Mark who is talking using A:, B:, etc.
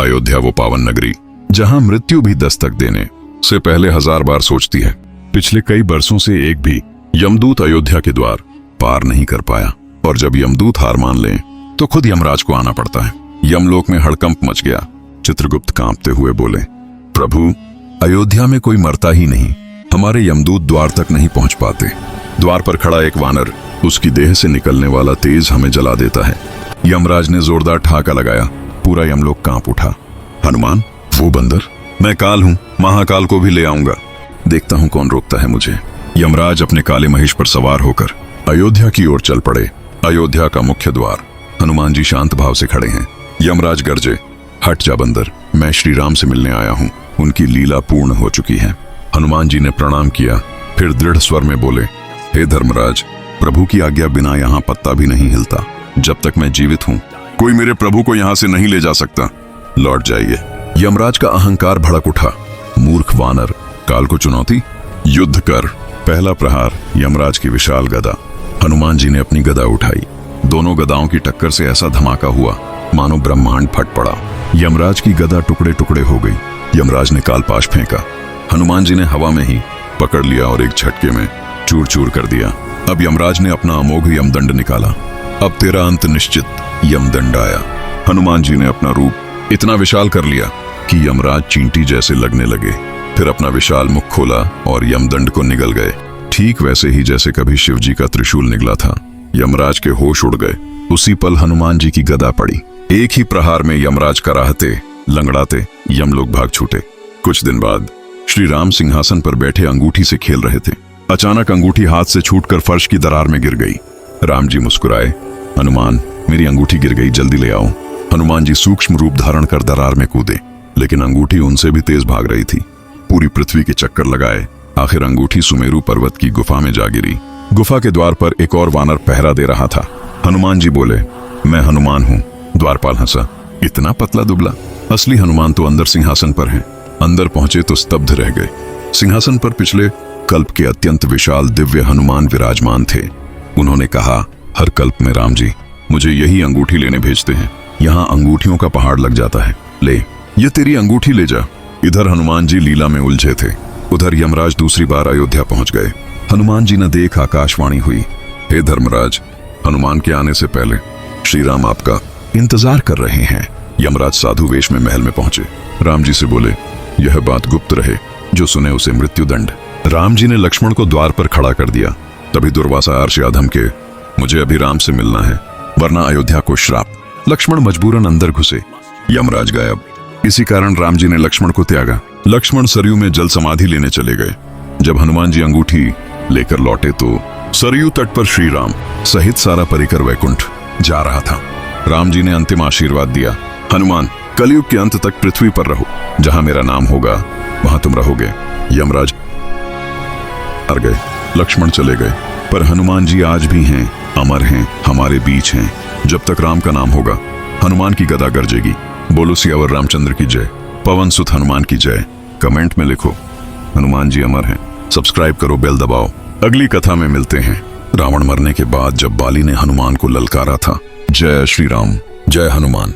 A: अयोध्या वो पावन नगरी जहां मृत्यु भी दस्तक देने से पहले 1000 बार सोचती है। पिछले कई बरसों से एक भी यमदूत अयोध्या के द्वार पार नहीं कर पाया, और जब यमदूत हार मान ले तो खुद यमराज को आना पड़ता है। यमलोक में हड़कंप मच गया। चित्रगुप्त कांपते हुए बोले, प्रभु, अयोध्या में कोई मरता ही नहीं, हमारे यमदूत द्वार तक नहीं पहुंच पाते। द्वार पर खड़ा एक वानर उसकी देह से निकलने वाला तेज हमें जला देता है। यमराज ने जोरदार ठहाका लगाया। पूरा यमलोक कांप उठा। हनुमान, वो बंदर, मैं काल हूं, महाकाल को भी ले आऊंगा, देखता हूं कौन रोकता है मुझे। यमराज अपने काले महिष पर सवार होकर अयोध्या की ओर चल पड़े। अयोध्या का मुख्य द्वार। हनुमान जी शांत भाव से खड़े हैं। यमराज गरजे, हट जा बंदर, मैं श्री राम से मिलने आया हूं, उनकी लीला पूर्ण हो चुकी है। हनुमान जी ने प्रणाम किया, फिर दृढ़ स्वर में बोले, हे धर्मराज, प्रभु की आज्ञा बिना यहाँ पत्ता भी नहीं हिलता। जब तक मैं जीवित हूँ कोई मेरे प्रभु को यहाँ से नहीं ले जा सकता। लौट जाइए। यमराज का अहंकार भड़क उठा। मूर्ख वानर, काल को चुनौती, युद्ध कर। पहला प्रहार, यमराज की विशाल गदा। हनुमान जी ने अपनी गदा उठाई। दोनों गदाओं की टक्कर से ऐसा धमाका हुआ मानो ब्रह्मांड फट पड़ा। यमराज की गदा टुकड़े टुकड़े हो गई। यमराज ने कालपाश फेंका। हनुमान जी ने हवा में ही पकड़ लिया और एक झटके में चूर चूर कर दिया। अब यमराज ने अपना अमोघ यमदंड निकाला। अब तेरा अंत निश्चित, यमदंड आया। हनुमान जी ने अपना रूप इतना विशाल कर लिया कि यमराज चींटी जैसे लगने लगे। फिर अपना विशाल मुख खोला और यमदंड को निगल गए, ठीक वैसे ही जैसे कभी शिवजी का त्रिशूल निगला था। यमराज के होश उड़ गए। उसी पल हनुमान जी की गदा पड़ी। एक ही प्रहार में यमराज कराहते लंगड़ाते यमलोक भाग छूटे। कुछ दिन बाद श्री राम सिंहासन पर बैठे अंगूठी से खेल रहे थे। अचानक अंगूठी हाथ से छूटकर फर्श की दरार में गिर गई। राम जी मुस्कुराए, हनुमान, मेरी अंगूठी गिर गई, जल्दी ले आओ। हनुमान जी सूक्ष्म रूप धारण कर दरार में कूदे, लेकिन अंगूठी उनसे भी तेज भाग रही थी। पूरी पृथ्वी के चक्कर लगाए, आखिर अंगूठी सुमेरु पर्वत की गुफा में जा गिरी। गुफा के द्वार पर एक और वानर पहरा दे रहा था। हनुमान जी बोले, मैं हनुमान हूँ। द्वारपाल हंसा, इतना पतला दुबला? असली हनुमान तो अंदर सिंहासन पर है। अंदर पहुंचे तो स्तब्ध रह गए। सिंहासन पर पिछले कल्प के अत्यंत विशाल दिव्य हनुमान विराजमान थे। उन्होंने कहा, हर कल्प में राम जी मुझे यही अंगूठी लेने भेजते हैं। यहाँ अंगूठियों का पहाड़ लग जाता है। ले, ये तेरी अंगूठी ले जा। इधर हनुमान जी लीला में उलझे थे, उधर यमराज दूसरी बार अयोध्या पहुंच गए। हनुमान जी ने देख आकाशवाणी हुई, हे धर्मराज, हनुमान के आने से पहले श्री राम आपका इंतजार कर रहे हैं। यमराज साधु वेश में महल में पहुंचे। राम जी से बोले, यह बात गुप्त रहे, जो सुने उसे मृत्युदंड। राम जी ने लक्ष्मण को द्वार पर खड़ा कर दिया। तभी दुर्वासा अर्षया धमके, मुझे अभी राम से मिलना है, वरना अयोध्या को श्राप। लक्ष्मण मजबूरन अंदर घुसे। यमराज गायब। इसी कारण राम जी ने लक्ष्मण को त्यागा। लक्ष्मण सरयू में जल समाधि लेने चले गए। जब हनुमान जी अंगूठी लेकर लौटे तो सरयू तट पर श्री राम सहित सारा परिकर वैकुंठ जा रहा था। राम जी ने अंतिम आशीर्वाद दिया, हनुमान, कलयुग के अंत तक पृथ्वी पर रहो, जहां मेरा नाम होगा वहां तुम रहोगे। यमराज मर गए, लक्ष्मण चले गए, पर हनुमान जी आज भी हैं, अमर हैं, हमारे बीच हैं। जब तक राम का नाम होगा हनुमान की गदा गरजेगी। बोलो सियावर रामचंद्र की जय, पवन सुत हनुमान की जय। कमेंट में लिखो, हनुमान जी अमर हैं। सब्सक्राइब करो, बेल दबाओ। अगली कथा में मिलते हैं। रावण मरने के बाद जब बाली ने हनुमान को ललकारा था, जय श्री राम, जय हनुमान।